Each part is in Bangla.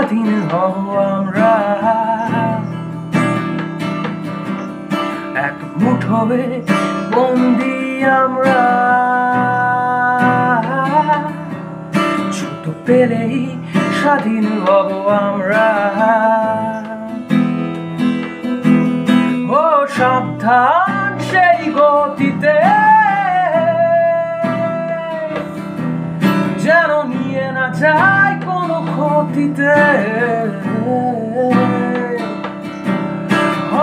স্বাধীন হব আমরা, এক মুঠোয় বন্দি আমরা। ছুতো পেলেই স্বাধীন হব আমরা। ও সাবধান সেই গতিতে, যেন নিয়ে না যায় কোনো ক্ষতিতে।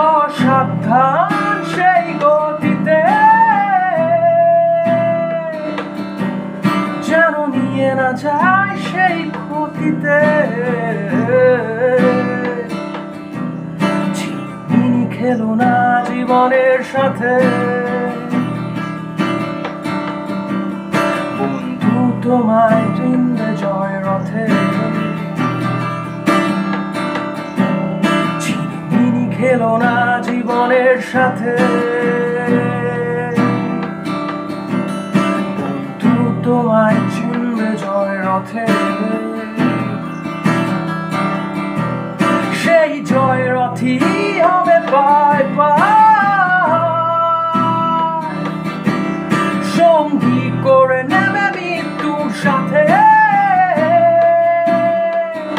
ও সাবধান সেই গতিতে, যেন নিয়ে না যায় সেই ক্ষতিতে। ঝিলিমিলি খেলো না জীবনের সাথে, বন্ধু তোমায় চিনবে জয় রথে। ঝিলিমিলি খেলো না জীবনের সাথে, বন্ধু তোমায় চিনবে জয় রথে।